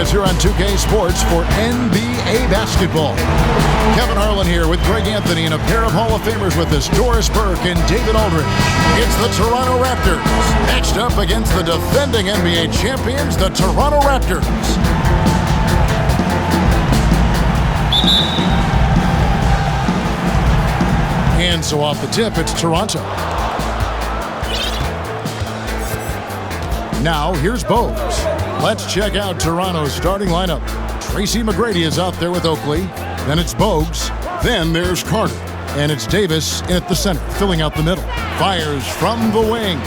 us here on 2K Sports for NBA basketball. Kevin Harlan here with Greg Anthony and a pair of Hall of Famers with us, Doris Burke and David Aldridge. It's the Toronto Raptors matched up against the defending NBA champions, the Toronto Raptors. And so off the tip, it's Toronto. Now, here's Bogues. Let's check out Toronto's starting lineup. Tracy McGrady is out there with Oakley. Then it's Bogues. Then there's Carter. And it's Davis at the center, filling out the middle. Fires from the wing.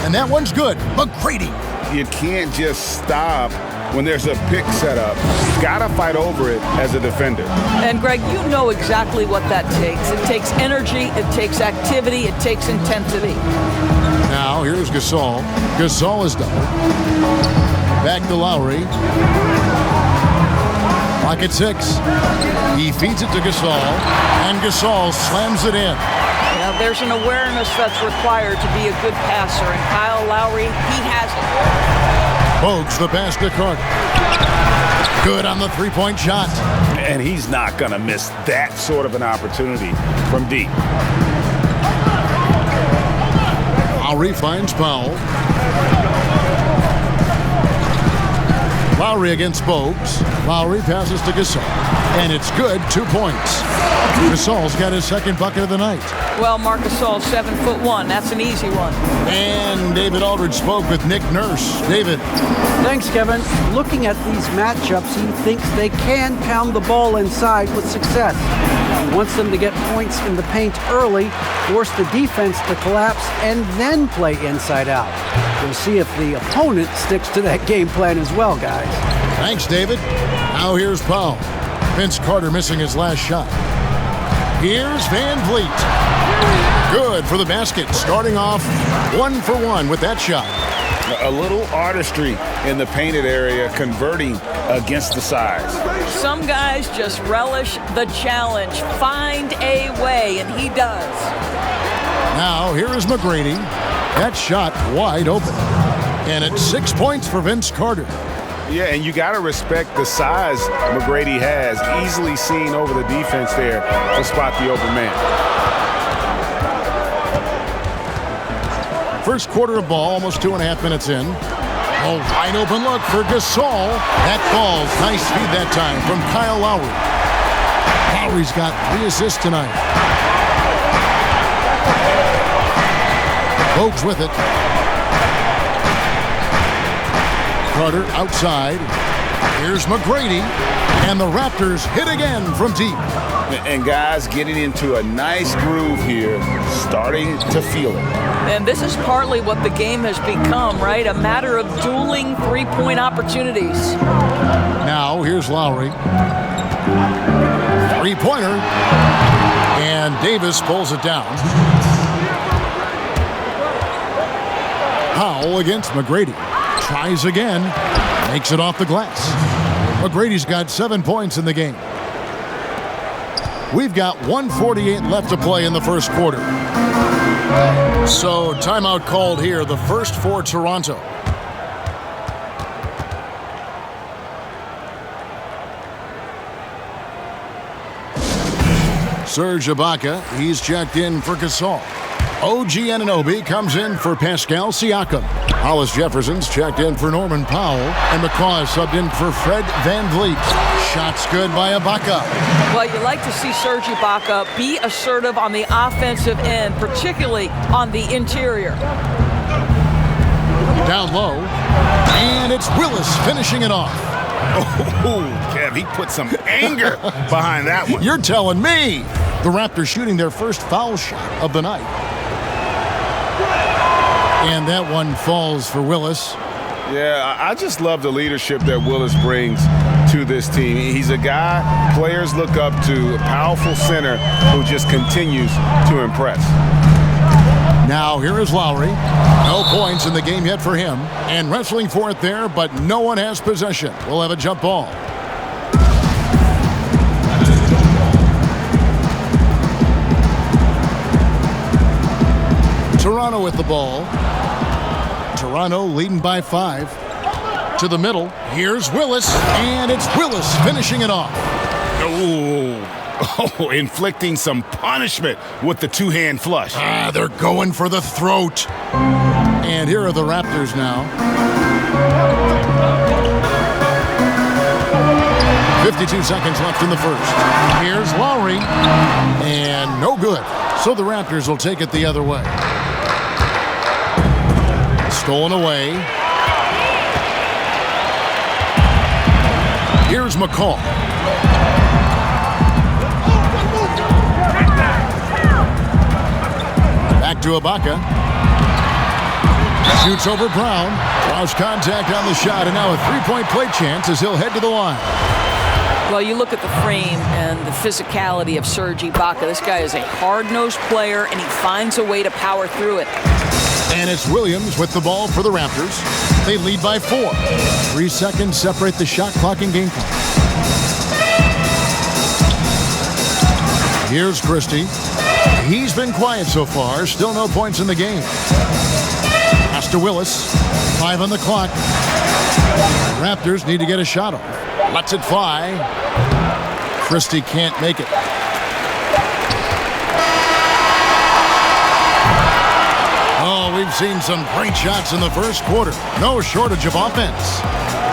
And that one's good. McGrady. You can't just stop when there's a pick set up. You've got to fight over it as a defender. And, Greg, you know exactly what that takes. It takes energy, it takes activity, it takes intensity. Now, here's Gasol. Gasol is double. Back to Lowry. Clock at 6. He feeds it to Gasol, and Gasol slams it in. Now, there's an awareness that's required to be a good passer, and Kyle Lowry, he has it. Bogues the pass to Carter. Good on the three-point shot. And he's not going to miss that sort of an opportunity from deep. Lowry finds Powell. Lowry against Bogues. Lowry passes to Gasol. And it's good, 2 points. Gasol's got his second bucket of the night. Well, Marc Gasol's 7'1". That's an easy one. And David Aldridge spoke with Nick Nurse. David. Thanks, Kevin. Looking at these matchups, he thinks they can pound the ball inside with success. He wants them to get points in the paint early, force the defense to collapse, and then play inside out. We'll see if the opponent sticks to that game plan as well, guys. Thanks, David. Now here's Powell. Vince Carter missing his last shot. Here's Van Vliet. Good for the basket. Starting off 1 for 1 with that shot. A little artistry in the painted area, converting against the size. Some guys just relish the challenge. Find a way, and he does. Now, here is McGrady. That shot wide open. And it's 6 points for Vince Carter. Yeah, and you got to respect the size McGrady has. Easily seen over the defense there to spot the open man. First quarter of ball, almost 2.5 minutes in. A wide open look for Gasol. That falls. Nice feed that time from Kyle Lowry. Lowry's got 3 assists tonight. Bogues with it. Carter outside. Here's McGrady. And the Raptors hit again from deep. And guys getting into a nice groove here, starting to feel it. And this is partly what the game has become, right? A matter of dueling three-point opportunities. Now, here's Lowry. Three-pointer. And Davis pulls it down. Powell against McGrady. Tries again. Makes it off the glass. McGrady's got 7 points in the game. We've got 1:48 left to play in the first quarter. So, timeout called here, the first for Toronto. Serge Ibaka, he's checked in for Gasol. OG Anunoby comes in for Pascal Siakam. Hollis Jefferson's checked in for Norman Powell. And McCaw is subbed in for Fred Van Vliet. Shots good by Ibaka. Well, you like to see Serge Ibaka be assertive on the offensive end, particularly on the interior. Down low. And it's Willis finishing it off. Oh, Kev, he put some anger behind that one. You're telling me. The Raptors shooting their first foul shot of the night. And that one falls for Willis. Yeah, I just love the leadership that Willis brings to this team. He's a guy players look up to, a powerful center who just continues to impress. Now here is Lowry. No points in the game yet for him. And wrestling for it there, but no one has possession. We'll have a jump ball. Toronto with the ball. Toronto leading by 5. To the middle. Here's Willis. And it's Willis finishing it off. Oh, inflicting some punishment with the two-hand flush. They're going for the throat. And here are the Raptors now. 52 seconds left in the first. Here's Lowry. And no good. So the Raptors will take it the other way. Stolen away. Here's McCall. Back to Ibaka. Shoots over Brown. Lost contact on the shot, and now a three-point play chance as he'll head to the line. Well, you look at the frame and the physicality of Serge Ibaka. This guy is a hard-nosed player, and he finds a way to power through it. And it's Williams with the ball for the Raptors. They lead by 4. 3 seconds separate the shot clock and game clock. Here's Christie. He's been quiet so far. Still no points in the game. Pass to Willis. 5 on the clock. Raptors need to get a shot off. Lets it fly. Christie can't make it. Oh, we've seen some great shots in the first quarter. No shortage of offense.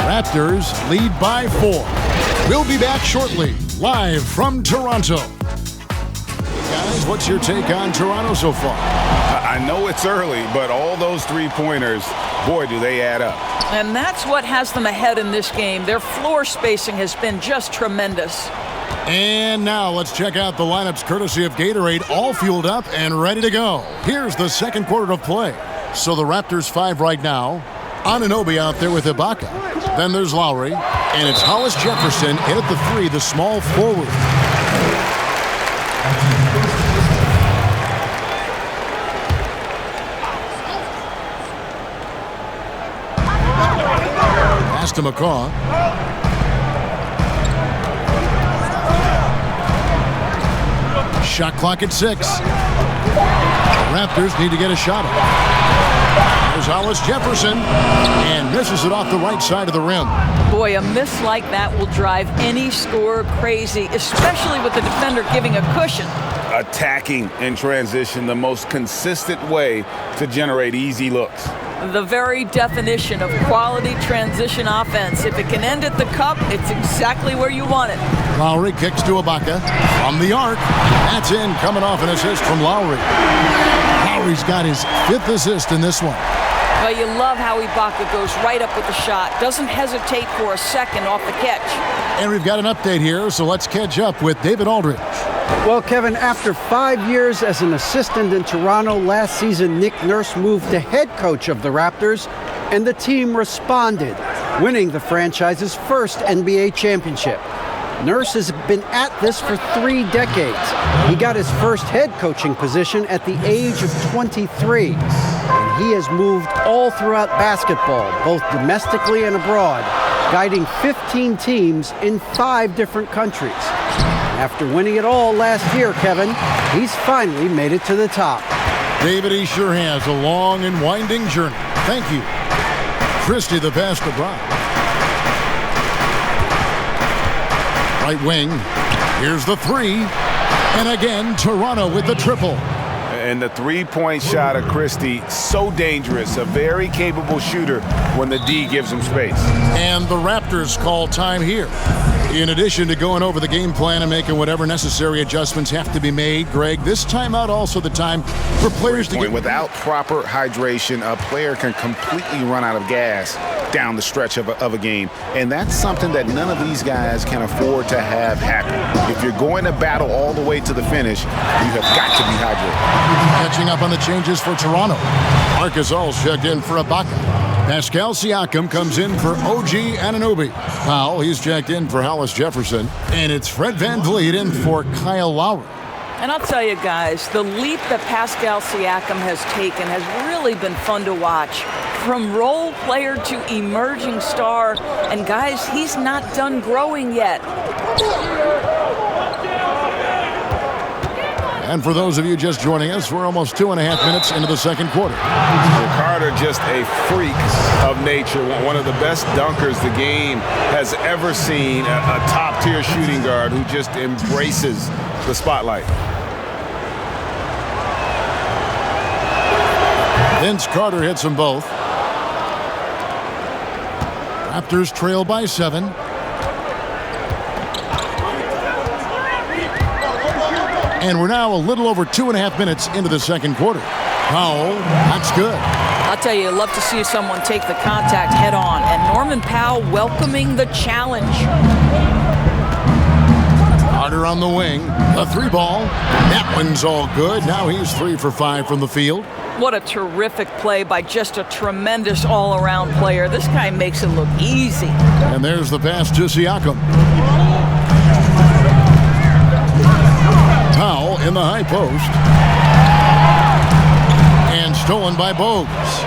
Raptors lead by 4. We'll be back shortly, live from Toronto. Guys, what's your take on Toronto so far? I know it's early, but all those three-pointers, boy, do they add up. And that's what has them ahead in this game. Their floor spacing has been just tremendous. And now let's check out the lineups courtesy of Gatorade, all fueled up and ready to go. Here's the second quarter of play. So the Raptors 5 right now. Anunoby out there with Ibaka. Then there's Lowry. And it's Hollis Jefferson in at the 3, the small forward. Pass to McCaw. Shot clock at 6. The Raptors need to get a shot off. There's Hollis Jefferson, and misses it off the right side of the rim. Boy, a miss like that will drive any scorer crazy, especially with the defender giving a cushion. Attacking in transition, the most consistent way to generate easy looks. The very definition of quality transition offense. If it can end at the cup, it's exactly where you want it. Lowry kicks to Ibaka from the arc. That's in, coming off an assist from Lowry. Lowry's got his 5th assist in this one. Well, you love how Ibaka goes right up with the shot. Doesn't hesitate for a second off the catch. And we've got an update here, so let's catch up with David Aldridge. Well, Kevin, after 5 years as an assistant in Toronto last season, Nick Nurse moved to head coach of the Raptors, and the team responded, winning the franchise's first NBA championship. Nurse has been at this for 3 decades. He got his first head coaching position at the age of 23. And he has moved all throughout basketball, both domestically and abroad, guiding 15 teams in 5 different countries. After winning it all last year, Kevin, he's finally made it to the top. David, he sure has a long and winding journey. Thank you. Christie the pass to Brown. Right wing. Here's the 3. And again, Toronto with the triple. And the three-point shot of Christie, so dangerous. A very capable shooter when the D gives him space. And the Raptors call time here. In addition to going over the game plan and making whatever necessary adjustments have to be made, Greg, this timeout also the time for players to get... Without proper hydration, a player can completely run out of gas down the stretch of a game. And that's something that none of these guys can afford to have happen. If you're going to battle all the way to the finish, you have got to be hydrated. Catching up on the changes for Toronto. Marcus All's checked in for Ibaka. Pascal Siakam comes in for OG Anunoby. Powell, he's checked in for Hollis Jefferson. And it's Fred VanVleet in for Kyle Lowry. And I'll tell you guys, the leap that Pascal Siakam has taken has really been fun to watch. From role player to emerging star. And guys, he's not done growing yet. And for those of you just joining us, we're almost 2.5 minutes into the second quarter. Carter, just a freak of nature, one of the best dunkers the game has ever seen, a top-tier shooting guard who just embraces the spotlight. Vince Carter hits them both. Raptors trail by 7. And we're now a little over 2.5 minutes into the second quarter. Powell, that's good. I'll tell you, love to see someone take the contact head on. And Norman Powell welcoming the challenge. Carter on the wing. A 3-ball. That one's all good. Now he's 3 for 5 from the field. What a terrific play by just a tremendous all-around player. This guy makes it look easy. And there's the pass to Siakam. Powell in the high post. And stolen by Bogues.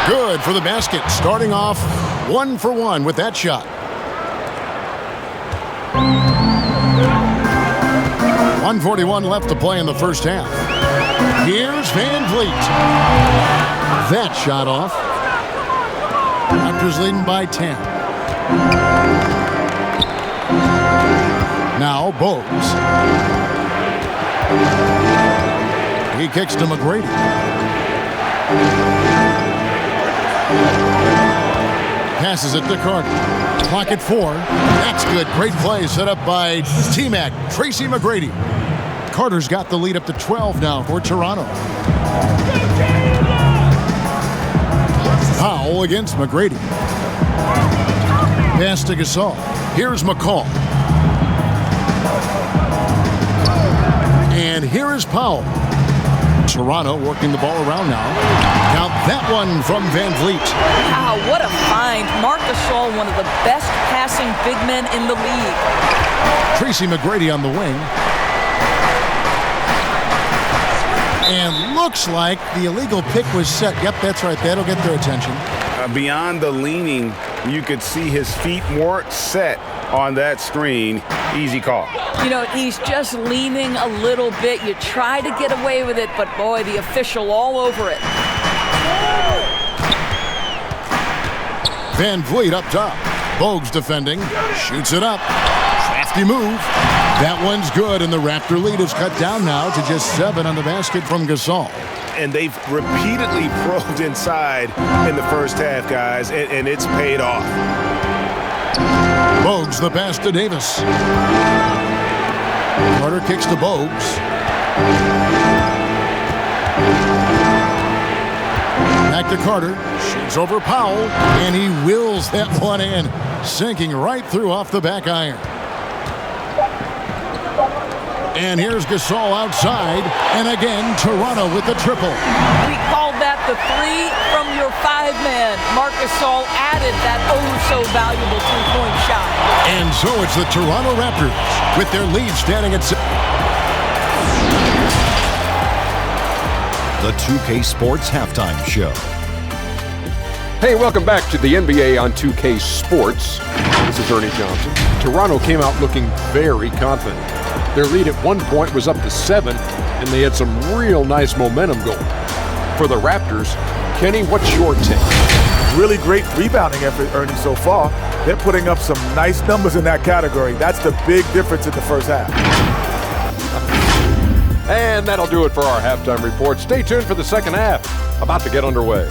Good for the basket. Starting off 1 for 1 with that shot. 1:41 left to play in the first half. Here's Van Vliet. That shot off. Raptors leading by 10. Now Bogues. He kicks to McGrady. Passes it to Carter. Clock at 4. That's good. Great play set up by T-Mac, Tracy McGrady. Carter's got the lead up to 12 now for Toronto. Powell against McGrady. Pass to Gasol. Here's McCall. And here is Powell. Toronto working the ball around now. Count that one from Van Vliet. Wow, what a find. Marc Gasol, one of the best passing big men in the league. Tracy McGrady on the wing. And looks like the illegal pick was set. Yep, that's right. That'll get their attention. Beyond the leaning, you could see his feet weren't set on that screen. Easy call. You know, he's just leaning a little bit. You try to get away with it, but boy, the official all over it. Van Vliet up top. Bogues defending. Shoots it up. Crafty move. That one's good, and the Raptor lead is cut down now to just 7 on the basket from Gasol. And they've repeatedly probed inside in the first half, guys, and it's paid off. Bogues the pass to Davis. Carter kicks to Bogues. Back to Carter. Shoots over Powell, and he wills that one in, sinking right through off the back iron. And here's Gasol outside, and again, Toronto with the triple. We called that the 3 from your 5-man. Marc Gasol added that oh-so-valuable three-point shot. And so it's the Toronto Raptors with their lead standing at 6. The 2K Sports Halftime Show. Hey, welcome back to the NBA on 2K Sports. This is Ernie Johnson. Toronto came out looking very confident. Their lead at one point was up to 7, and they had some real nice momentum going. For the Raptors, Kenny, what's your take? Really great rebounding effort, Ernie, so far. They're putting up some nice numbers in that category. That's the big difference in the first half. And that'll do it for our halftime report. Stay tuned for the second half. About to get underway.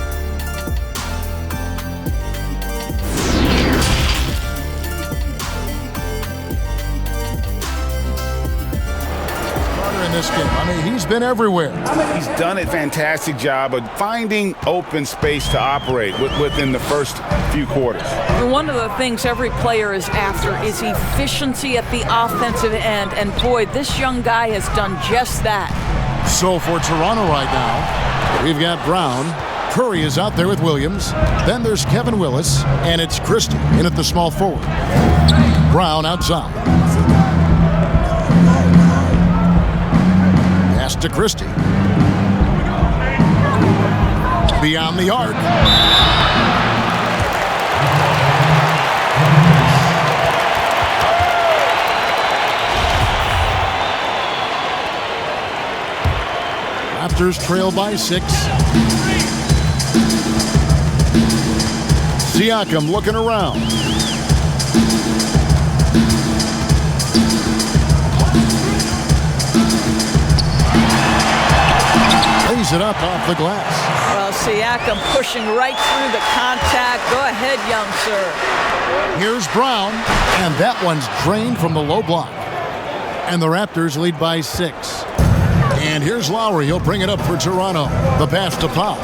In this game, I mean, he's been everywhere. He's done a fantastic job of finding open space to operate within the first few quarters. One of the things every player is after is efficiency at the offensive end, and boy, this young guy has done just that. So for Toronto right now, we've got Brown. Curry is out there with Williams. Then there's Kevin Willis, and it's Christie in at the small forward. Brown outside. Pass to Christie. Beyond the arc. Raptors trail by 6. Siakam looking around. Lays it up off the glass. Well, Siakam pushing right through the contact. Go ahead, young sir. Here's Brown, and that one's drained from the low block. And the Raptors lead by 6. And here's Lowry. He'll bring it up for Toronto. The pass to Powell.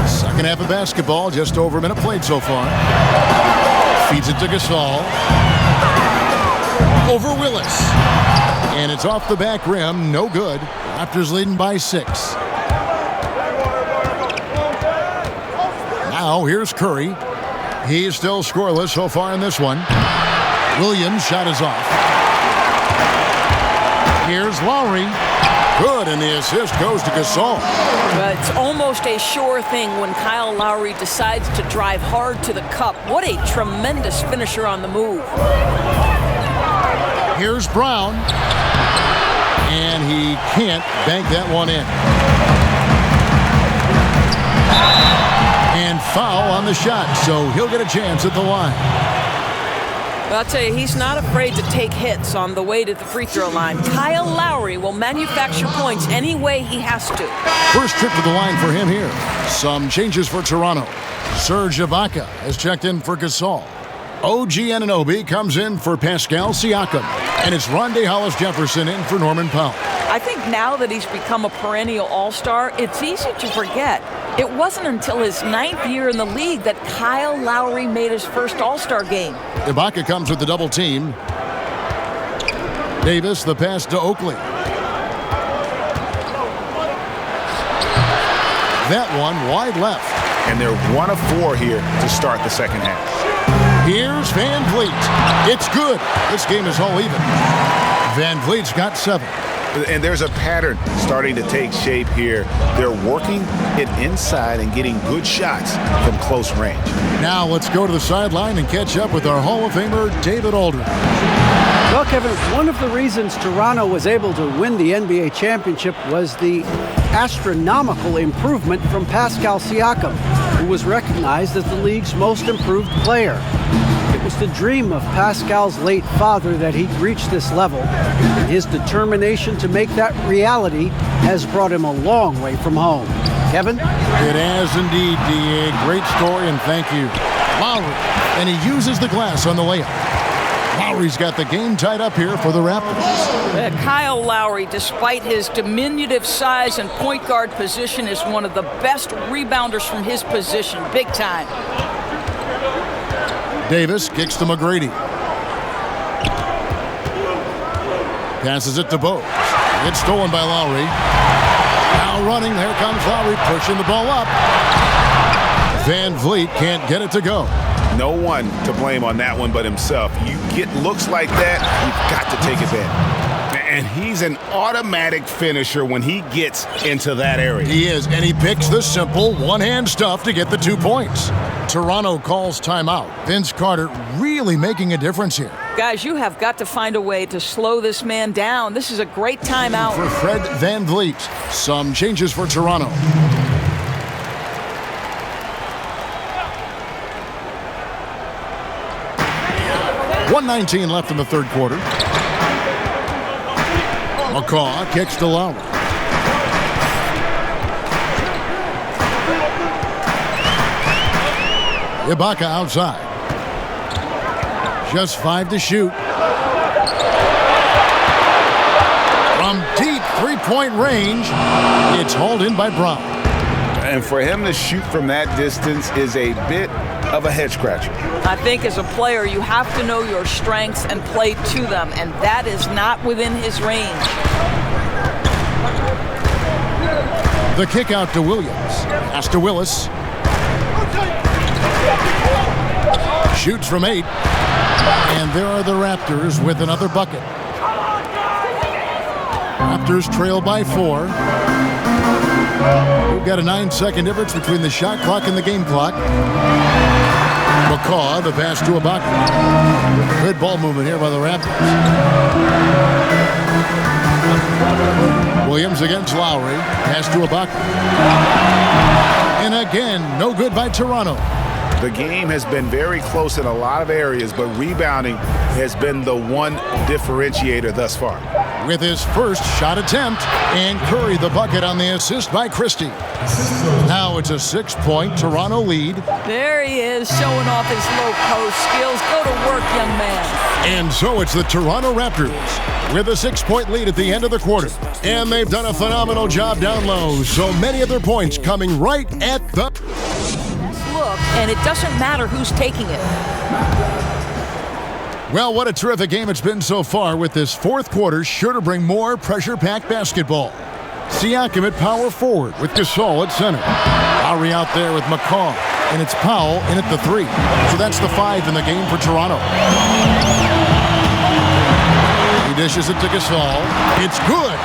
Second half of basketball, just over a minute played so far. Feeds it to Gasol. Over Willis. And it's off the back rim. No good. Raptors leading by 6. Now here's Curry. He's still scoreless so far in this one. Williams' shot is off. Here's Lowry. Good, and the assist goes to Gasol. But it's almost a sure thing when Kyle Lowry decides to drive hard to the cup. What a tremendous finisher on the move. Here's Brown. And he can't bank that one in. And foul on the shot, so he'll get a chance at the line. Well, I'll tell you, he's not afraid to take hits on the way to the free throw line. Kyle Lowry will manufacture points any way he has to. First trip to the line for him here. Some changes for Toronto. Serge Ibaka has checked in for Gasol. OG Anunoby comes in for Pascal Siakam. And it's Rondae Hollis-Jefferson in for Norman Powell. I think now that he's become a perennial all-star, it's easy to forget. It wasn't until his 9th year in the league that Kyle Lowry made his first all-star game. Ibaka comes with the double team. Davis, the pass to Oakley. That one wide left. And they're 1 of 4 here to start the second half. Here's Van Vliet. It's good. This game is all even. Van Vliet's got 7. And there's a pattern starting to take shape here. They're working it inside and getting good shots from close range. Now let's go to the sideline and catch up with our Hall of Famer, David Aldridge. Well, Kevin, one of the reasons Toronto was able to win the NBA championship was the astronomical improvement from Pascal Siakam, who was recognized as the league's most improved player. It was the dream of Pascal's late father that he'd reach this level, and his determination to make that reality has brought him a long way from home. Kevin? It has indeed, D.A. Great story, and thank you. Lowry, and he uses the glass on the layup. Lowry's got the game tied up here for the Raptors. Kyle Lowry, despite his diminutive size and point guard position, is one of the best rebounders from his position. Big time. Davis kicks to McGrady. Passes it to Bogues. It's stolen by Lowry. Now running, there comes Lowry, pushing the ball up. Van Vliet can't get it to go. No one to blame on that one but himself. You get looks like that, you've got to take advantage. And he's an automatic finisher when he gets into that area. He is, and he picks the simple one-hand stuff to get the 2 points. Toronto calls timeout. Vince Carter really making a difference here. Guys, you have got to find a way to slow this man down. This is a great timeout. For Fred Van Vliet, some changes for Toronto. .119 left in the third quarter. McCaw kicks to Lowry. Ibaka outside. Just 5 to shoot. From deep three-point range, it's hauled in by Brown. And for him to shoot from that distance is a bit of a head-scratcher. I think as a player, you have to know your strengths and play to them, and that is not within his range. The kick out to Williams. Pass to Willis. Shoots from 8. And there are the Raptors with another bucket. Raptors trail by 4. We've got a 9-second difference between the shot clock and the game clock. McCaw, the pass to Ibaka. Good ball movement here by the Raptors. Williams against Lowry. Pass to Ibaka. And again, no good by Toronto. The game has been very close in a lot of areas, but rebounding has been the one differentiator thus far. With his first shot attempt, and Curry the bucket on the assist by Christie. Now it's a 6-point Toronto lead. There he is, showing off his low post skills. Go to work, young man. And so it's the Toronto Raptors with a 6-point lead at the end of the quarter. And they've done a phenomenal job down low, so many of their points coming right at the look, and it doesn't matter who's taking it. Well, what a terrific game it's been so far, with this fourth quarter sure to bring more pressure-packed basketball. Siakam at power forward with Gasol at center. Lowry out there with McCaw, and it's Powell in at the 3. So that's the 5 in the game for Toronto. He dishes it to Gasol. It's good.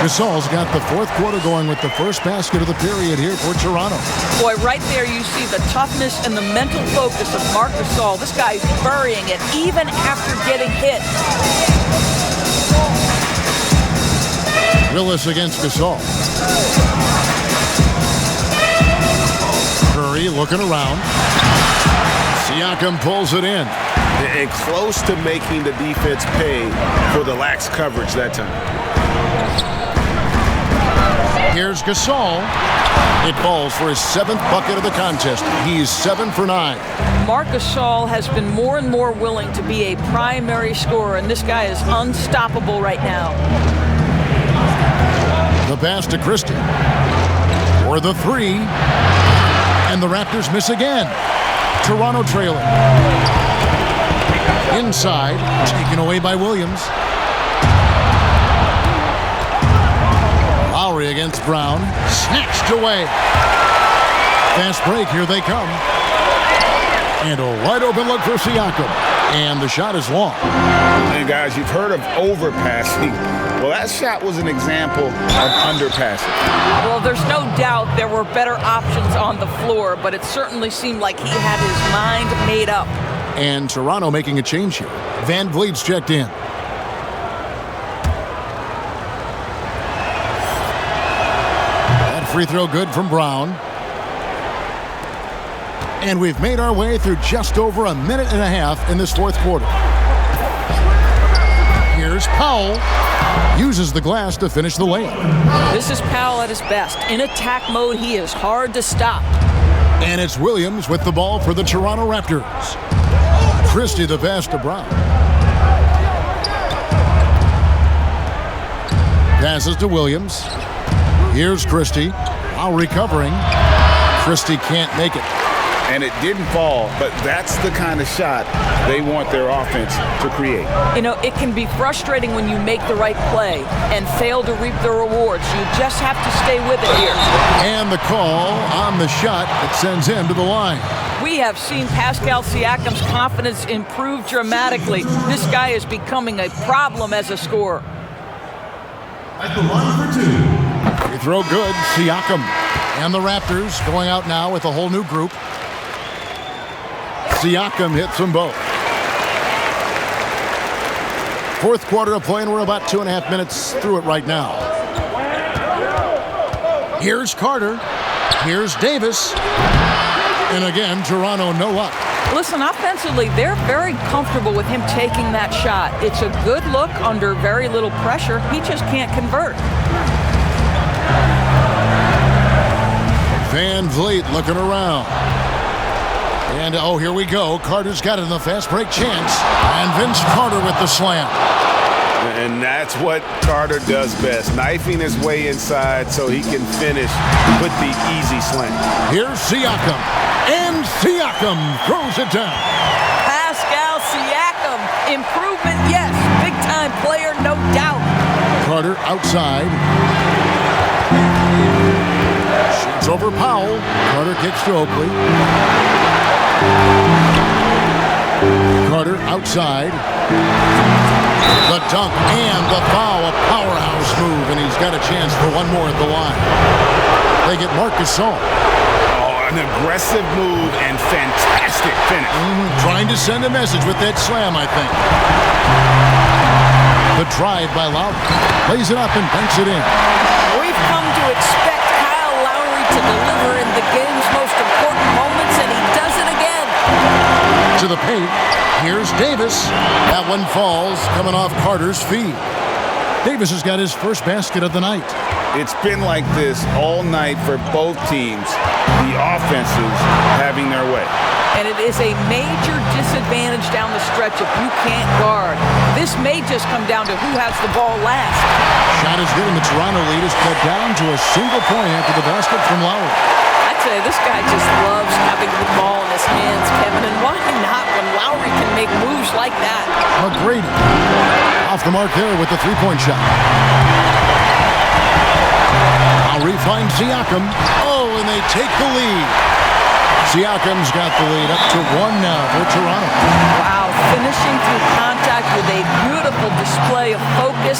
Gasol's got the fourth quarter going with the first basket of the period here for Toronto. Boy, right there you see the toughness and the mental focus of Marc Gasol. This guy's burying it even after getting hit. Willis against Gasol. Curry looking around. Siakam pulls it in. And close to making the defense pay for the lax coverage that time. Here's Gasol. It falls for his 7th bucket of the contest. He's 7 for 9. Marc Gasol has been more and more willing to be a primary scorer, and this guy is unstoppable right now. The pass to Christie for the 3. And the Raptors miss again. Toronto trailing. Inside, taken away by Williams. Lowry against Brown. Snatched away. Fast break, here they come. And a wide open look for Siakam. And the shot is long. And guys, you've heard of overpassing. Well, that shot was an example of underpassing. Well, there's no doubt there were better options on the floor, but it certainly seemed like he had his mind made up. And Toronto making a change here. Van Vliet's checked in. That free throw good from Brown. And we've made our way through just over a minute and a half in this fourth quarter. Here's Powell. Uses the glass to finish the layup. This is Powell at his best. In attack mode, he is hard to stop. And it's Williams with the ball for the Toronto Raptors. Christie the pass to Brown. Passes to Williams. Here's Christie. Now recovering. Christie can't make it. And it didn't fall, but that's the kind of shot they want their offense to create. You know, it can be frustrating when you make the right play and fail to reap the rewards. You just have to stay with it here. And the call on the shot that sends him to the line. We have seen Pascal Siakam's confidence improve dramatically. This guy is becoming a problem as a scorer. At the line for 2. Free throw good, Siakam. And the Raptors going out now with a whole new group. Siakam hits them both. Fourth quarter of play, and we're about 2.5 minutes through it right now. Here's Carter. Here's Davis. And again, Toronto no luck. Listen, offensively, they're very comfortable with him taking that shot. It's a good look under very little pressure. He just can't convert. Van Vliet looking around. And, oh, here we go. Carter's got it in the fast break chance. And Vince Carter with the slam. And that's what Carter does best, knifing his way inside so he can finish with the easy slam. Here's Siakam. And Siakam throws it down. Pascal Siakam, improvement, yes. Big-time player, no doubt. Carter outside. Shoots over Powell. Carter kicks to Oakley. Carter outside. The dunk and the foul, a powerhouse move, and he's got a chance for one more at the line. They get Marc Gasol. Oh, an aggressive move and fantastic finish. Trying to send a message with that slam, I think. The drive by Lowry. Lays it up and banks it in. We've come to expect Kyle Lowry to deliver in the game's most important moments, and he does it again. To the paint. Here's Davis. That one falls, coming off Carter's feed. Davis has got his first basket of the night. It's been like this all night for both teams. The offenses having their way. And it is a major disadvantage down the stretch if you can't guard. This may just come down to who has the ball last. Shot is good, and the Toronto lead is cut down to a single point after the basket from Lowry. I'd say this guy just loves having the ball in his hands, Kevin, and why not when Lowry can make moves like that? McGrady off the mark there with the three-point shot. Lowry finds Siakam. Oh, and they take the lead. Siakam's got the lead up to 1 now for Toronto. Wow, finishing through contact with a beautiful display of focus.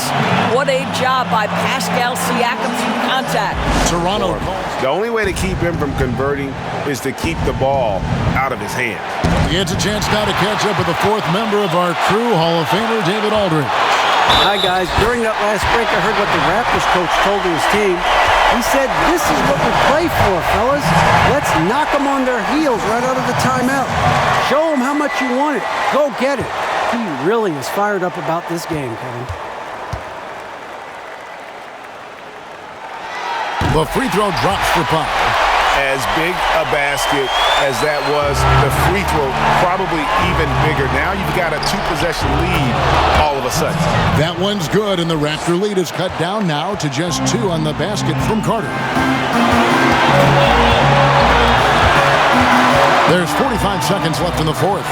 What a job by Pascal Siakam through contact. Toronto. The only way to keep him from converting is to keep the ball out of his hands. He gets a chance now to catch up with the fourth member of our crew, Hall of Famer David Aldridge. Hi, guys. During that last break, I heard what the Raptors coach told his team. He said, this is what we play for, fellas. Let's knock them on their heels right out of the timeout. Show them how much you want it. Go get it. He really is fired up about this game, Kevin. The free throw drops for Pop. As big a basket as that was, the free throw probably even bigger. Now you've got a two-possession lead all of a sudden. That one's good, and the Raptor lead is cut down now to just 2 on the basket from Carter. There's 45 seconds left in the fourth.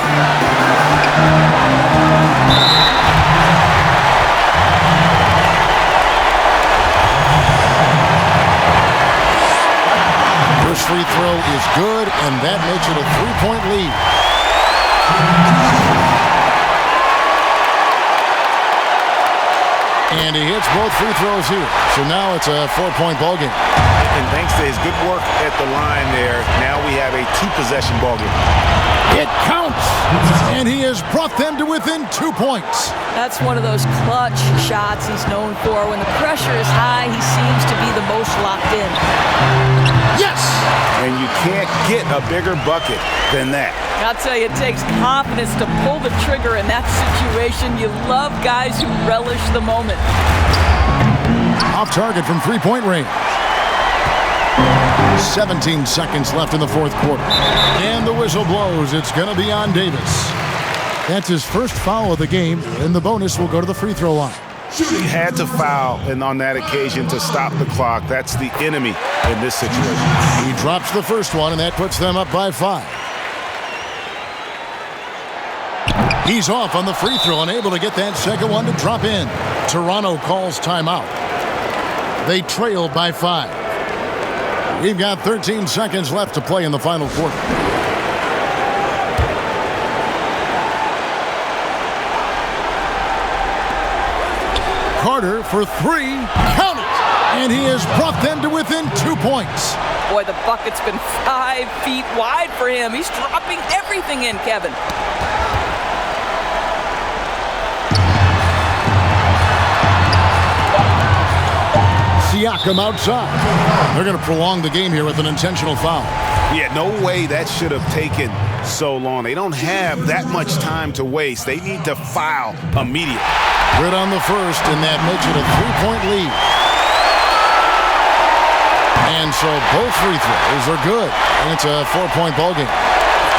First free throw is good, and that makes it a 3-point lead. And he hits both free throws here. So now it's a 4-point ball game. And thanks to his good work at the line there, now we have a two-possession ball game. It counts! And he has brought them to within 2 points. That's one of those clutch shots he's known for. When the pressure is high, he seems to be the most locked in. Yes! And you can't get a bigger bucket than that. I'll tell you, it takes confidence to pull the trigger in that situation. You love guys who relish the moment. Off target from three-point range. 17 seconds left in the fourth quarter. And the whistle blows. It's going to be on Davis. That's his first foul of the game, and the bonus will go to the free throw line. He had to foul, and on that occasion to stop the clock. That's the enemy in this situation. He drops the first one, and that puts them up by 5. He's off on the free throw, unable to get that second one to drop in. Toronto calls timeout. They trail by 5. We've got 13 seconds left to play in the final quarter. Carter for 3. Count it! And he has brought them to within 2 points. Boy, the bucket's been 5 feet wide for him. He's dropping everything in, Kevin. Siakam outside. They're going to prolong the game here with an intentional foul. Yeah, no way that should have taken so long. They don't have that much time to waste. They need to foul immediately. Good on the first, and that makes it a 3-point lead. And so both free throws are good, and it's a 4-point ball game.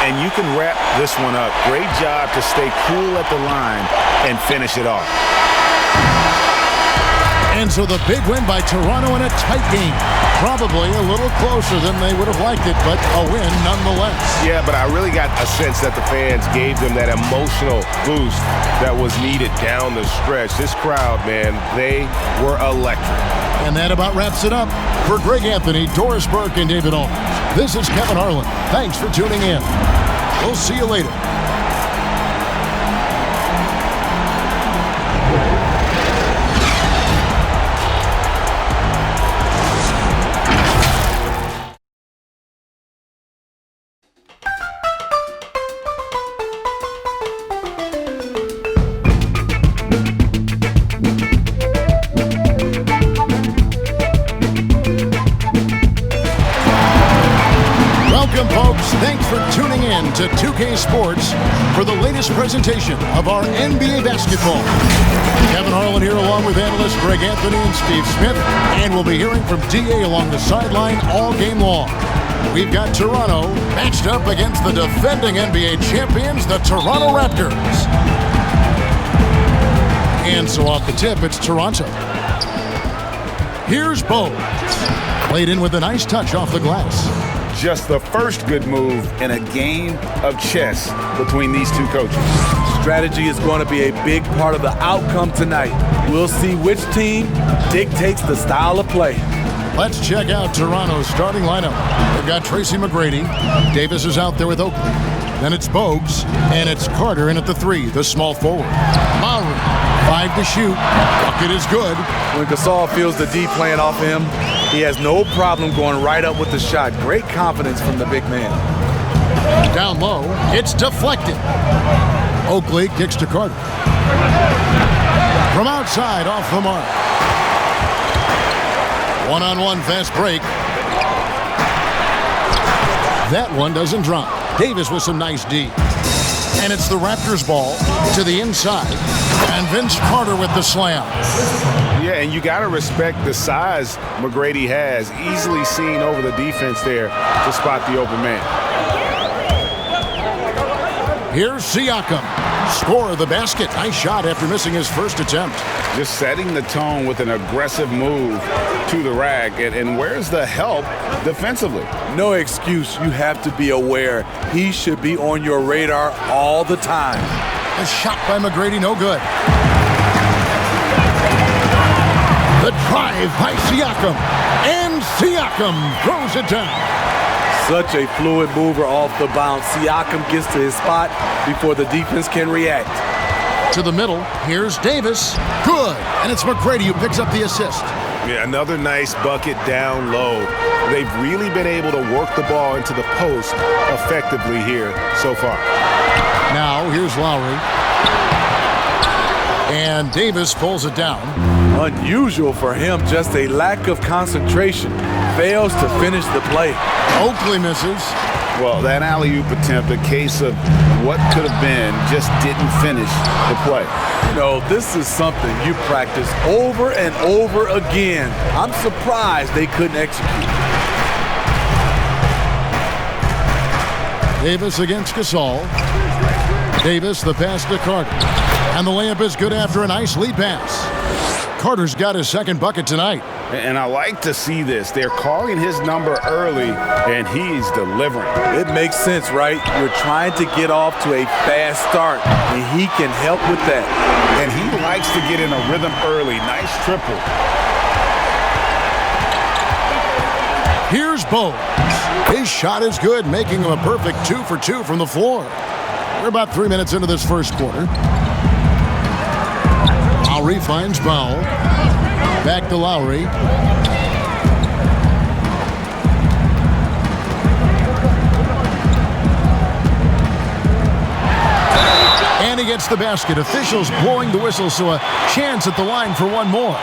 And you can wrap this one up. Great job to stay cool at the line and finish it off. And so the big win by Toronto in a tight game. Probably a little closer than they would have liked it, but a win nonetheless. Yeah, but I really got a sense that the fans gave them that emotional boost that was needed down the stretch. This crowd, man, they were electric. And that about wraps it up. For Greg Anthony, Doris Burke, and David Aldridge, this is Kevin Harlan. Thanks for tuning in. We'll see you later. And folks, thanks for tuning in to 2K Sports for the latest presentation of our NBA basketball. Kevin Harlan here along with analysts Greg Anthony and Steve Smith, and we'll be hearing from DA along the sideline all game long. We've got Toronto matched up against the defending NBA champions, the Toronto Raptors. And so off the tip, it's Toronto. Here's Bogues. Played in with a nice touch off the glass. Just the first good move in a game of chess between these two coaches. Strategy is going to be a big part of the outcome tonight. We'll see which team dictates the style of play. Let's check out Toronto's starting lineup. They've got Tracy McGrady. Davis is out there with Oakley. Then it's Bogues, and it's Carter in at the 3, the small forward. Lowry, 5 to shoot. Bucket is good. When Gasol feels the D playing off him, he has no problem going right up with the shot. Great confidence from the big man. Down low, it's deflected. Oakley kicks to Carter. From outside, off the mark. One-on-one fast break. That one doesn't drop. Davis with some nice D. And it's the Raptors ball to the inside. And Vince Carter with the slam. Yeah, and you got to respect the size McGrady has. Easily seen over the defense there to spot the open man. Here's Siakam. Score of the basket. Nice shot after missing his first attempt. Just setting the tone with an aggressive move to the rack. And where's the help defensively? No excuse. You have to be aware. He should be on your radar all the time. A shot by McGrady, no good. The drive by Siakam. And Siakam throws it down. Such a fluid mover off the bounce. Siakam gets to his spot before the defense can react. To the middle, here's Davis. Good. And it's McGrady who picks up the assist. Yeah, another nice bucket down low. They've really been able to work the ball into the post effectively here so far. Now, here's Lowry. And Davis pulls it down. Unusual for him, just a lack of concentration. Fails to finish the play. Oakley misses. Well, that alley-oop attempt, a case of what could have been, just didn't finish the play. You know, this is something you practice over and over again. I'm surprised they couldn't execute. Davis against Gasol. Davis, the pass to Carter. And the layup is good after a nice lead pass. Carter's got his second bucket tonight. And I like to see this. They're calling his number early, and he's delivering. It makes sense, right? You're trying to get off to a fast start, and he can help with that. And he likes to get in a rhythm early. Nice triple. Here's Bogues. His shot is good, making him a perfect 2 for 2 from the floor. We're about 3 minutes into this first quarter. Lowry finds Powell. Back to Lowry. And he gets the basket. Officials blowing the whistle, so a chance at the line for one more.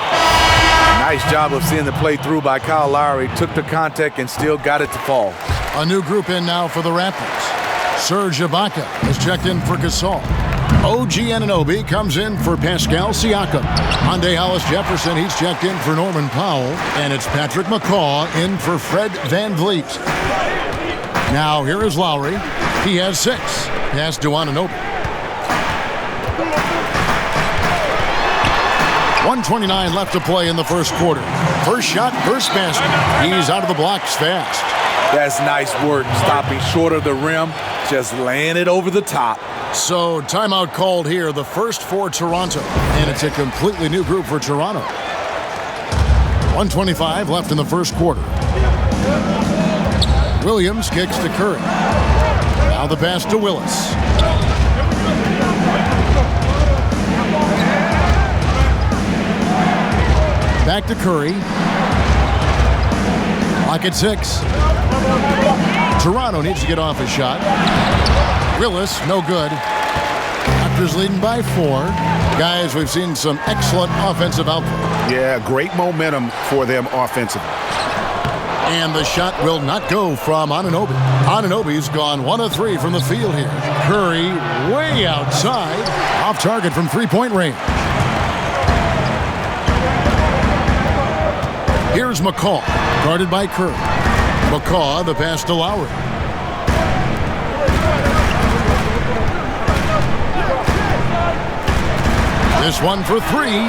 Nice job of seeing the play through by Kyle Lowry. Took the contact and still got it to fall. A new group in now for the Raptors. Serge Ibaka has checked in for Gasol. OG Anunoby comes in for Pascal Siakam. Hyundai Hollis Jefferson, he's checked in for Norman Powell. And it's Patrick McCaw in for Fred VanVleet. Now here is Lowry. He has 6. Pass to Anunoby. 1:29 left to play in the first quarter. First shot, first basket. He's out of the blocks fast. That's nice work, stopping short of the rim, just laying it over the top. So timeout called here, the first for Toronto, and it's a completely new group for Toronto. 1:25 left in the first quarter. Williams kicks to Curry. Now the pass to Willis. Back to Curry. Clock at 6. Toronto needs to get off a shot. Willis, no good. Raptors leading by 4. Guys, we've seen some excellent offensive output. Yeah, great momentum for them offensively. And the shot will not go from Anunoby. Anunoby's gone 1 of 3 from the field here. Curry way outside. Off target from three-point range. Here's McCaw, guarded by Curry. McCaw, the pass to Lowry. This one for 3.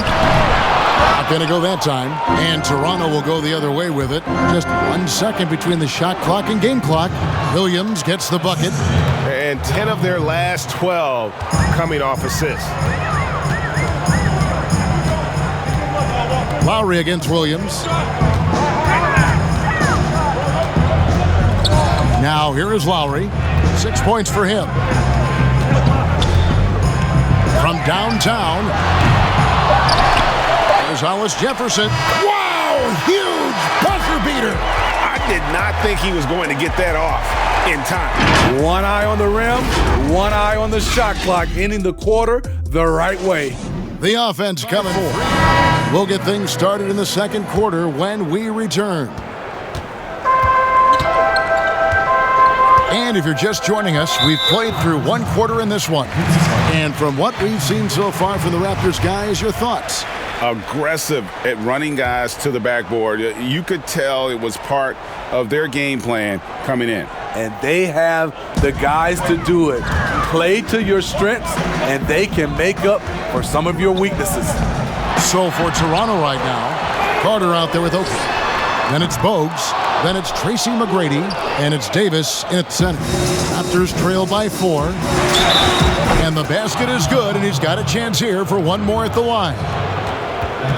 Not going to go that time. And Toronto will go the other way with it. Just 1 second between the shot clock and game clock. Williams gets the bucket. And 10 of their last 12 coming off assists. Lowry against Williams. Now here is Lowry. 6 points for him. From downtown, there's Hollis Jefferson. Wow, huge buzzer beater. I did not think he was going to get that off in time. One eye on the rim, one eye on the shot clock, ending the quarter the right way. The offense coming forward. We'll get things started in the second quarter when we return. And if you're just joining us, we've played through 1 quarter in this one. And from what we've seen so far from the Raptors guys, your thoughts? Aggressive at running guys to the backboard. You could tell it was part of their game plan coming in. And they have the guys to do it. Play to your strengths, and they can make up for some of your weaknesses. So for Toronto right now, Carter out there with Oakley. Then it's Bogues. Then it's Tracy McGrady. And it's Davis in at center. Raptors trail by 4. And the basket is good, and he's got a chance here for one more at the line.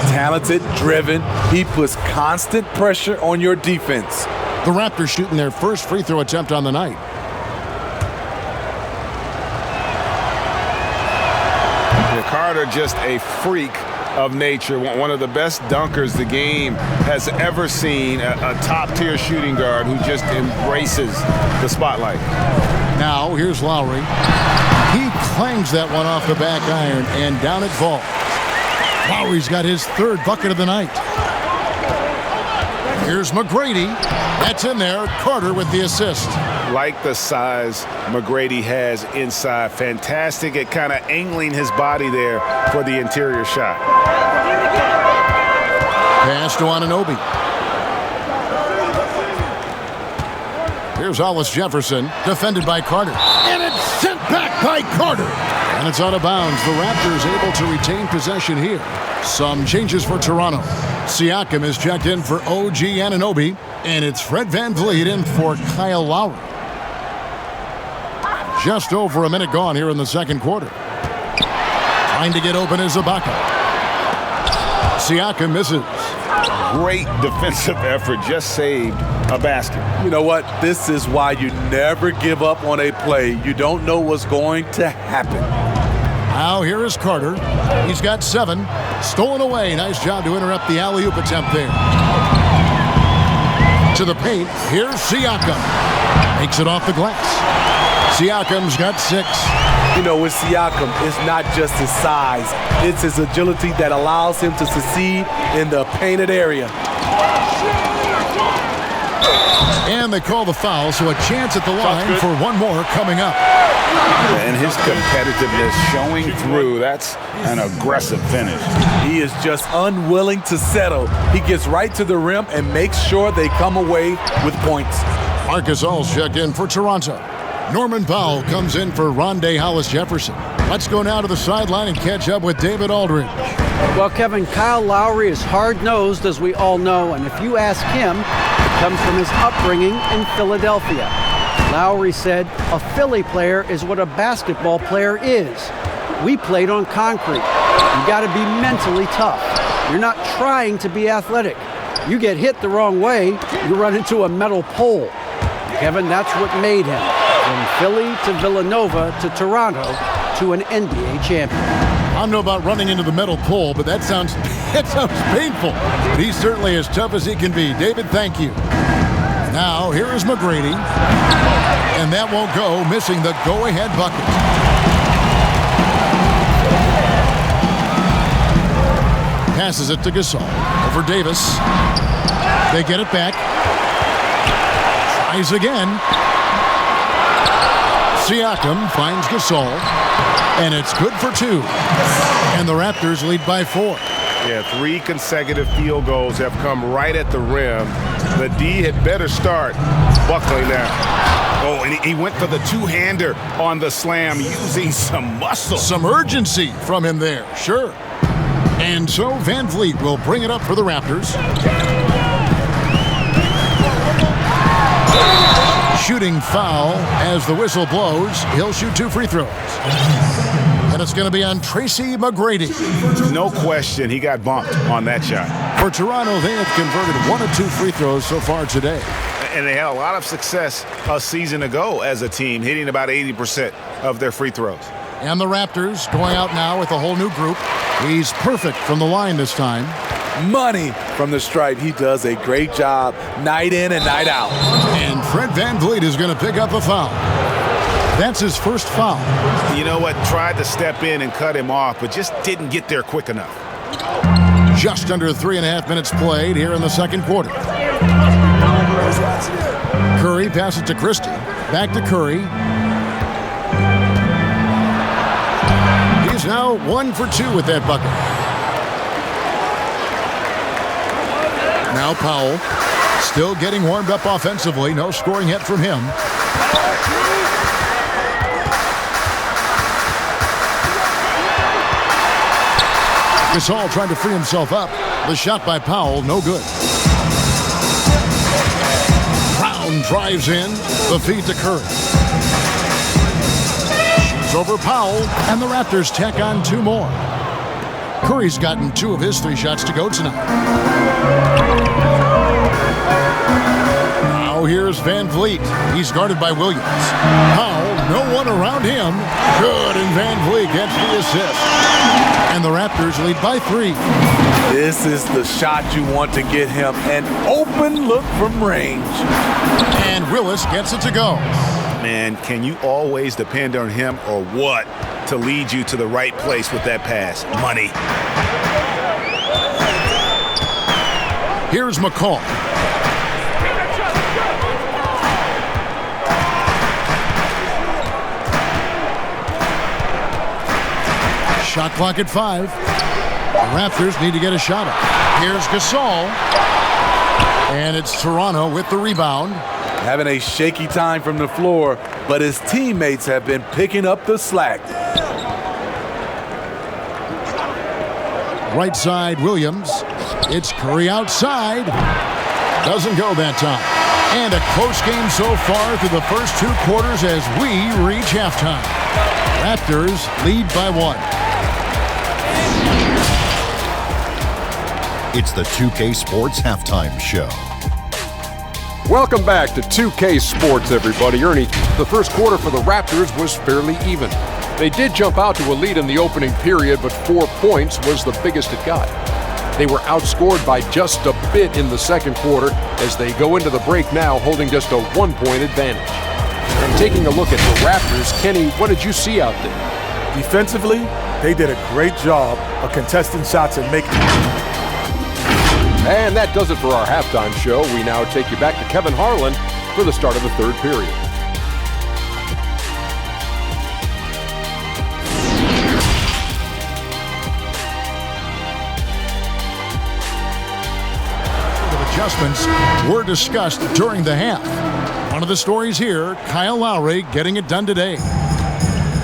Talented, driven. He puts constant pressure on your defense. The Raptors shooting their first free throw attempt on the night. Carter just a freak of nature, one of the best dunkers the game has ever seen, a top-tier shooting guard who just embraces the spotlight. Now, here's Lowry. He clangs that one off the back iron and down it falls. Lowry's got his 3rd bucket of the night. Here's McGrady. That's in there. Carter with the assist. Like the size McGrady has inside. Fantastic at kind of angling his body there for the interior shot. Pass to Anunoby. Here's Hollis Jefferson, defended by Carter. And it's sent back by Carter. And it's out of bounds. The Raptors able to retain possession here. Some changes for Toronto. Siakam is checked in for OG Anunoby. And it's Fred VanVleet in for Kyle Lowry. Just over a minute gone here in the second quarter. Trying to get open is Ibaka. Siakam misses. Great defensive effort, just saved a basket. You know what? This is why you never give up on a play. You don't know what's going to happen. Now here is Carter. He's got 7. Stolen away. Nice job to interrupt the alley-oop attempt there. To the paint. Here's Siakam. Makes it off the glass. Siakam's got 6. You know, with Siakam, it's not just his size. It's his agility that allows him to succeed in the painted area. And they call the foul, so a chance at the line for one more coming up. And his competitiveness showing through. That's an aggressive finish. He is just unwilling to settle. He gets right to the rim and makes sure they come away with points. Marcus All's checked in for Toronto. Norman Powell comes in for Rondé Hollis Jefferson. Let's go now to the sideline and catch up with David Aldridge. Well, Kevin, Kyle Lowry is hard-nosed, as we all know, and if you ask him, it comes from his upbringing in Philadelphia. Lowry said, "A Philly player is what a basketball player is. We played on concrete. You got to be mentally tough. You're not trying to be athletic. You get hit the wrong way, you run into a metal pole." Kevin, that's what made him. From Philly to Villanova to Toronto to an NBA champion. I don't know about running into the metal pole, but that sounds painful. But he's certainly as tough as he can be. David, thank you. Now, here is McGrady. And that won't go, missing the go-ahead bucket. Passes it to Gasol. Over Davis. They get it back. Tries again. Siakam finds Gasol, and it's good for 2. And the Raptors lead by 4. Yeah, 3 consecutive field goals have come right at the rim. The D had better start buckling now. Oh, and he went for the two-hander on the slam using some muscle. Some urgency from him there, sure. And so Van Vliet will bring it up for the Raptors. Shooting foul as the whistle blows. He'll shoot 2 free throws. And it's going to be on Tracy McGrady. No question, he got bumped on that shot. For Toronto, they have converted 1 of 2 free throws so far today. And they had a lot of success a season ago as a team, hitting about 80% of their free throws. And the Raptors going out now with a whole new group. He's perfect from the line this time. Money from the stripe. He does a great job night in and night out. And Fred Van Vliet is going to pick up a foul. That's his first foul. You know what? Tried to step in and cut him off, but just didn't get there quick enough. Just under 3.5 minutes played here in the second quarter. Curry passes to Christie. Back to Curry. He's now 1 for 2 with that bucket. Now Powell still getting warmed up offensively. No scoring yet from him. Gasol trying to free himself up. The shot by Powell, no good. Brown drives in. The feed to Curry. Shoots over Powell, and the Raptors tack on 2 more. Curry's gotten 2 of his 3 shots to go tonight. Now here's Van Vliet. He's guarded by Williams. Powell, no one around him. Good, and Van Vliet gets the assist. And the Raptors lead by 3. This is the shot you want to get him. An open look from range. And Willis gets it to go. Man, can you always depend on him or what to lead you to the right place with that pass? Money. Here's McCall. Shot clock at 5. The Raptors need to get a shot up. Here's Gasol. And it's Toronto with the rebound. Having a shaky time from the floor, but his teammates have been picking up the slack. Right side, Williams. It's Curry outside. Doesn't go that time. And a close game so far through the first 2 quarters as we reach halftime. Raptors lead by 1. It's the 2K Sports Halftime Show. Welcome back to 2K Sports, everybody. Ernie, the first quarter for the Raptors was fairly even. They did jump out to a lead in the opening period, but 4 points was the biggest it got. They were outscored by just a bit in the second quarter as they go into the break now holding just a 1-point advantage. And taking a look at the Raptors, Kenny, what did you see out there? Defensively, they did a great job of contesting shots and making. And that does it for our halftime show. We now take you back to Kevin Harlan for the start of the third period. Adjustments were discussed during the half. One of the stories here, Kyle Lowry getting it done today.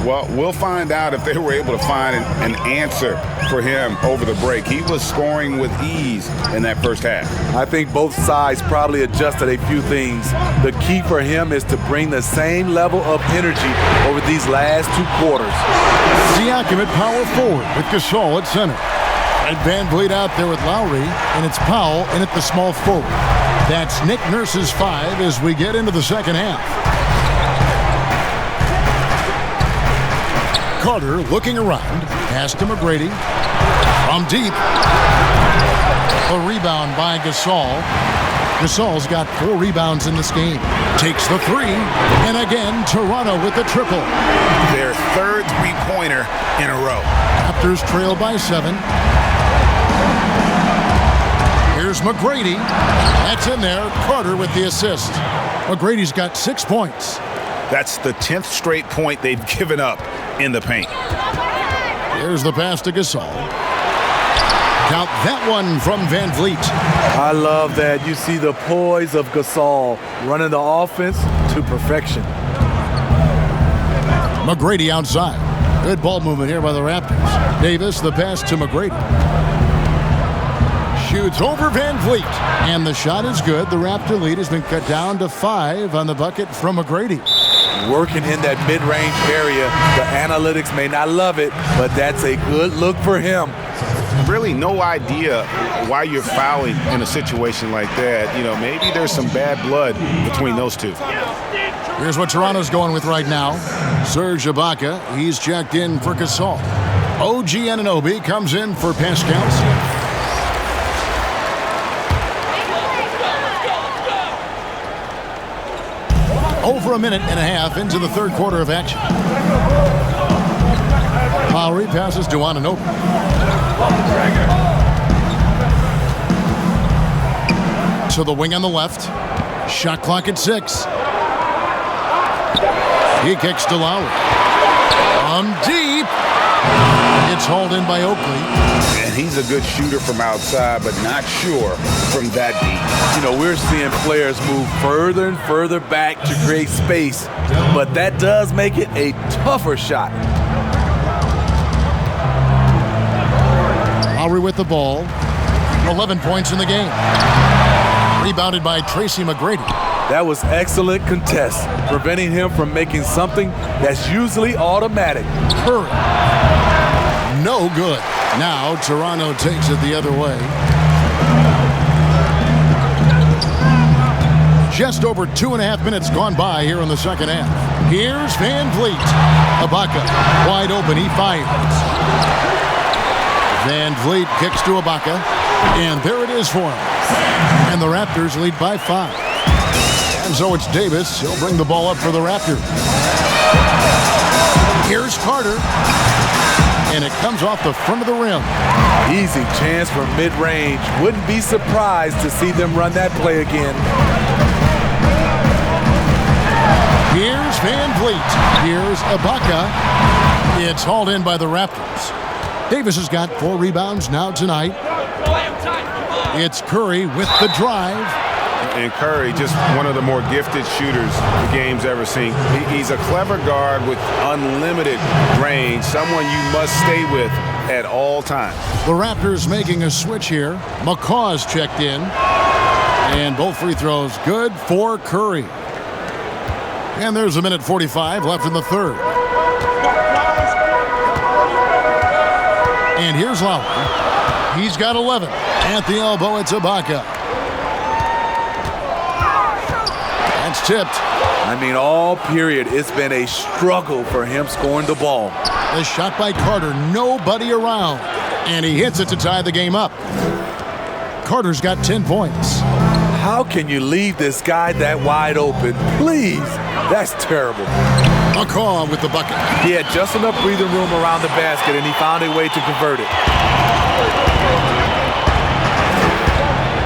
Well, we'll find out if they were able to find an answer for him over the break. He was scoring with ease in that first half. I think both sides probably adjusted a few things. The key for him is to bring the same level of energy over these last 2 quarters. Siakam at power forward with Gasol at center. And Van Vliet out there with Lowry, and it's Powell in at the small forward. That's Nick Nurse's 5 as we get into the second half. Carter looking around. Pass to McGrady. From deep. A rebound by Gasol. Gasol's got 4 rebounds in this game. Takes the 3. And again, Toronto with the triple. Their third three-pointer in a row. Raptors trail by 7. Here's McGrady. That's in there. Carter with the assist. McGrady's got 6 points. That's the 10th straight point they've given up in the paint. Here's the pass to Gasol. Count that one from Van Vliet. I love that. You see the poise of Gasol running the offense to perfection. McGrady outside. Good ball movement here by the Raptors. Davis, the pass to McGrady. Shoots over Van Vliet. And the shot is good. The Raptor lead has been cut down to 5 on the bucket from McGrady. Working in that mid-range area. The analytics may not love it, but that's a good look for him. Really no idea why you're fouling in a situation like that. You know, maybe there's some bad blood between those two. Here's what Toronto's going with right now. Serge Ibaka, he's checked in for Gasol. OG Anunoby comes in for Pascal. Over a minute and a half into the third quarter of action. Lowry passes to Anunoby. To the wing on the left. Shot clock at 6. He kicks to Lowry. From deep. It's hauled in by Oakley. And he's a good shooter from outside, but not sure from that deep. You know, we're seeing players move further and further back to create space, but that does make it a tougher shot. Lowry with the ball. 11 points in the game. Rebounded by Tracy McGrady. That was excellent contest, preventing him from making something that's usually automatic. Curry. No good. Now Toronto takes it the other way. Just over 2.5 minutes gone by here in the second half. Here's Van Vliet. Ibaka wide open. He fires. Van Vliet kicks to Ibaka. And there it is for him. And the Raptors lead by 5. And so it's Davis. He'll bring the ball up for the Raptors. Here's Carter. And it comes off the front of the rim. Easy chance for mid-range. Wouldn't be surprised to see them run that play again. Here's Van Vliet. Here's Ibaka. It's hauled in by the Raptors. Davis has got 4 rebounds now tonight. It's Curry with the drive. And Curry, just one of the more gifted shooters the game's ever seen. He's a clever guard with unlimited range, someone you must stay with at all times. The Raptors making a switch here. McCaw's checked in. And both free throws good for Curry. And there's 1:45 left in the third. And here's Lowry. He's got 11. At the elbow, it's Ibaka. That's tipped. I mean, all period, it's been a struggle for him scoring the ball. The shot by Carter, nobody around. And he hits it to tie the game up. Carter's got 10 points. How can you leave this guy that wide open? Please, that's terrible. McCaw with the bucket. He had just enough breathing room around the basket, and he found a way to convert it.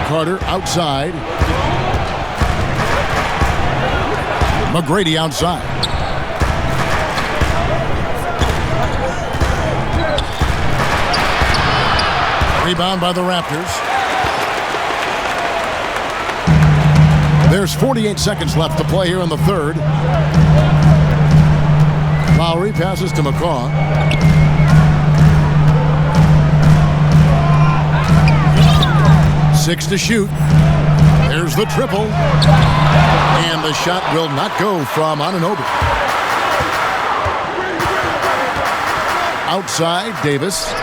Carter outside. McGrady outside. Rebound by the Raptors. There's 48 seconds left to play here in the third. Lowry passes to McCaw. Six to shoot. There's the triple. And the shot will not go from Anunoby. Outside, Davis.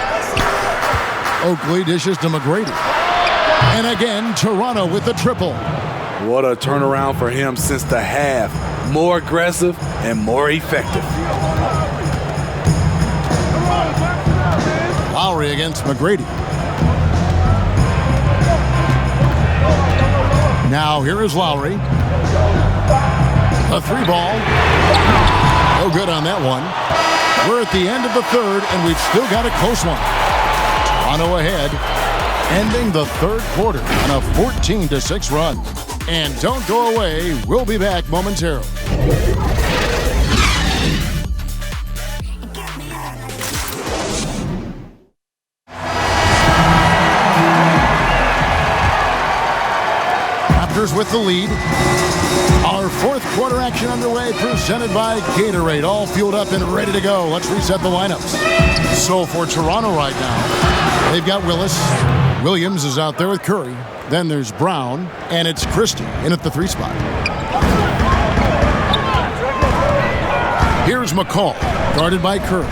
Oakley dishes to McGrady. And again, Toronto with the triple. What a turnaround for him since the half. More aggressive and more effective. Lowry against McGrady. Now here is Lowry. A 3-ball. No good on that one. We're at the end of the third, and we've still got a close one. Toronto ahead, ending the third quarter on a 14-6 run. And don't go away. We'll be back momentarily. Raptors with the lead. Our fourth quarter action underway, presented by Gatorade. All fueled up and ready to go. Let's reset the lineups. So for Toronto right now, they've got Williams is out there with Curry. Then there's Brown, and it's Christie in at the 3 spot. Here's McCall, guarded by Curry.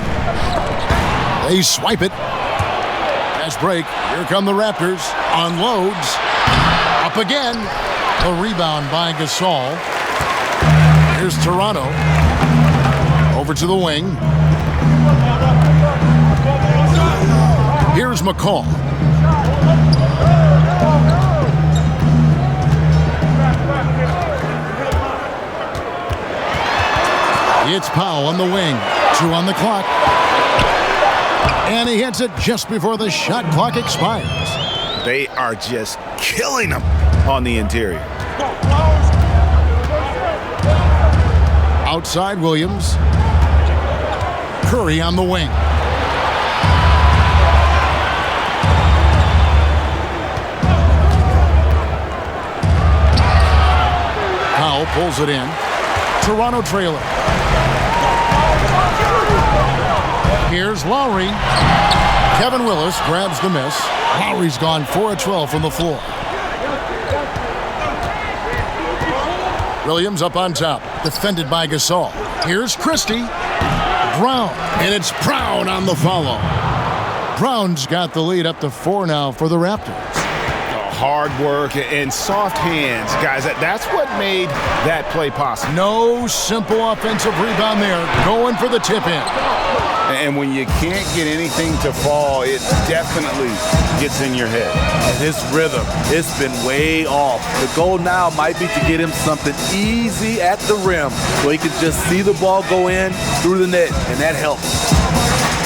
They swipe it. Fast break. Here come the Raptors. Unloads. Up again. A rebound by Gasol. Here's Toronto. Over to the wing. Here's McCall. It's Powell on the wing. 2 on the clock. And he hits it just before the shot clock expires. They are just killing them on the interior. Outside Williams. Curry on the wing. Powell pulls it in. Toronto trailer. Here's Lowry. Kevin Willis grabs the miss. Lowry's gone 4 of 12 from the floor. Williams up on top, defended by Gasol. Here's Christie. Brown, and it's Brown on the follow. Brown's got the lead up to 4 now for the Raptors. Hard work and soft hands, guys. That's what made that play possible. No simple offensive rebound there. Going for the tip in. And when you can't get anything to fall, it definitely gets in your head. And his rhythm, it's been way off. The goal now might be to get him something easy at the rim so he can just see the ball go in through the net, and that helps.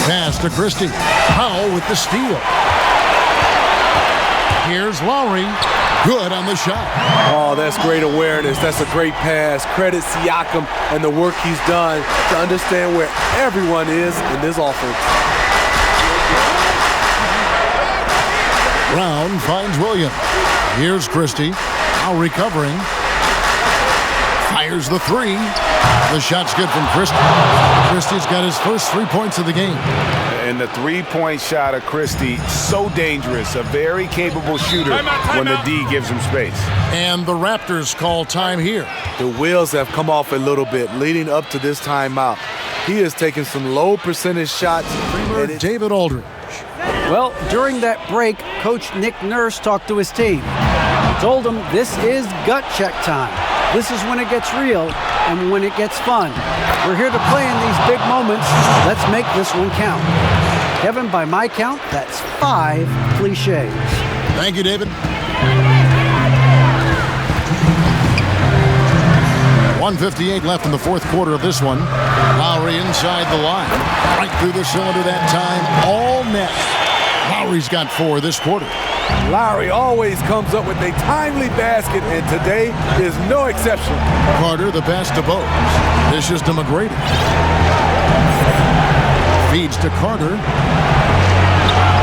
Pass to Christie. Powell with the steal. Here's Lowry. Good on the shot. Oh, that's great awareness. That's a great pass. Credit Siakam and the work he's done to understand where everyone is in this offense. Brown finds Williams. Here's Christie. Now recovering. Fires the 3. The shot's good from Christie. Christie's got his first 3 points of the game. And the 3-point shot of Christie, so dangerous. A very capable shooter when the D gives him space. And the Raptors call time here. The wheels have come off a little bit leading up to this timeout. He is taking some low percentage shots. David Aldridge. Well, during that break, Coach Nick Nurse talked to his team. He told them this is gut check time. This is when it gets real and when it gets fun. We're here to play in these big moments. Let's make this one count. Kevin, by my count, that's 5 cliches. Thank you, David. 1:58 left in the fourth quarter of this one. Lowry inside the line. Right through the cylinder that time. All net. Lowry's got 4 this quarter. Lowry always comes up with a timely basket, and today is no exception. Carter, the pass to Bogues. Dishes to McGrady. Feeds to Carter.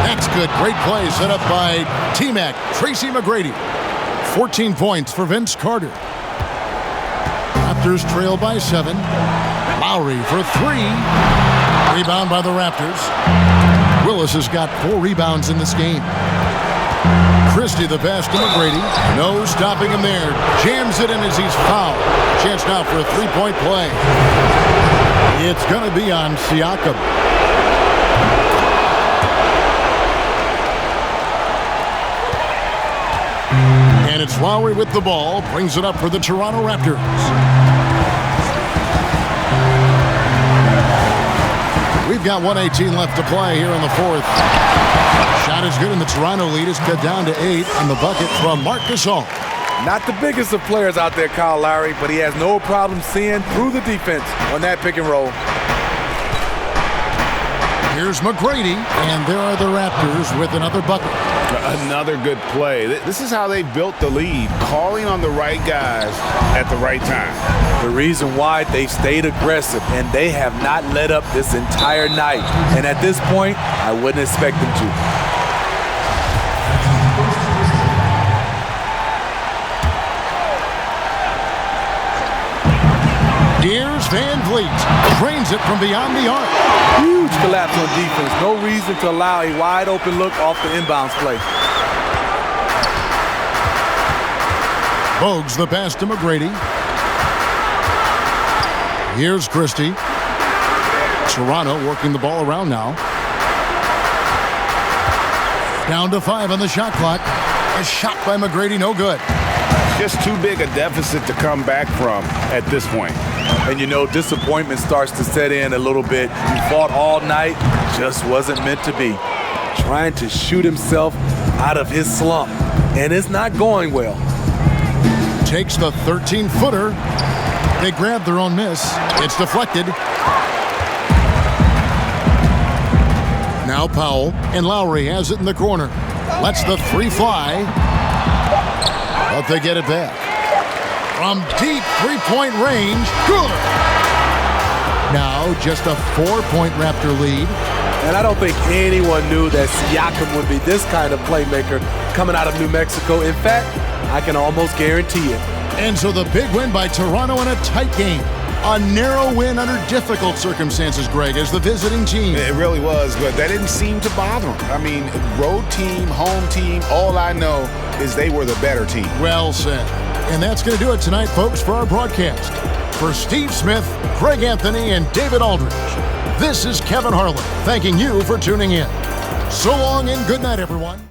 That's good. Great play set up by T-Mac, Tracy McGrady. 14 points for Vince Carter. Raptors trail by 7. Lowry for 3. Rebound by the Raptors. Willis has got 4 rebounds in this game. Christie the pass to McGrady. No stopping him there. Jams it in as he's fouled. Chance now for a 3-point play. It's going to be on Siakam. And it's Lowry with the ball. Brings it up for the Toronto Raptors. We've got 1:18 left to play here in the fourth. Shot is good, and the Toronto lead is cut down to 8 on the bucket from Marc Gasol. Not the biggest of players out there, Kyle Lowry, but he has no problem seeing through the defense on that pick and roll. Here's McGrady, and there are the Raptors with another bucket. Another good play. This is how they built the lead, calling on the right guys at the right time. The reason why they stayed aggressive, and they have not let up this entire night. And at this point, I wouldn't expect them to. Here's Van Vliet. Drains it from beyond the arc. Huge collapse on defense. No reason to allow a wide open look off the inbounds play. Bogues the pass to McGrady. Here's Christie. Toronto working the ball around now. Down to 5 on the shot clock. A shot by McGrady, no good. Just too big a deficit to come back from at this point. And you know, disappointment starts to set in a little bit. He fought all night, just wasn't meant to be. Trying to shoot himself out of his slump, and it's not going well. Takes the 13-footer. They grab their own miss. It's deflected. Now Powell, and Lowry has it in the corner. Lets the 3 fly. But they get it back. From deep three-point range, good. Now just a 4-point Raptor lead. And I don't think anyone knew that Siakam would be this kind of playmaker coming out of New Mexico. In fact, I can almost guarantee it. And so the big win by Toronto in a tight game. A narrow win under difficult circumstances, Greg, as the visiting team. It really was, but that didn't seem to bother them. I mean, road team, home team, all I know is they were the better team. Well said. And that's going to do it tonight, folks, for our broadcast. For Steve Smith, Craig Anthony, and David Aldridge, this is Kevin Harlan thanking you for tuning in. So long and good night, everyone.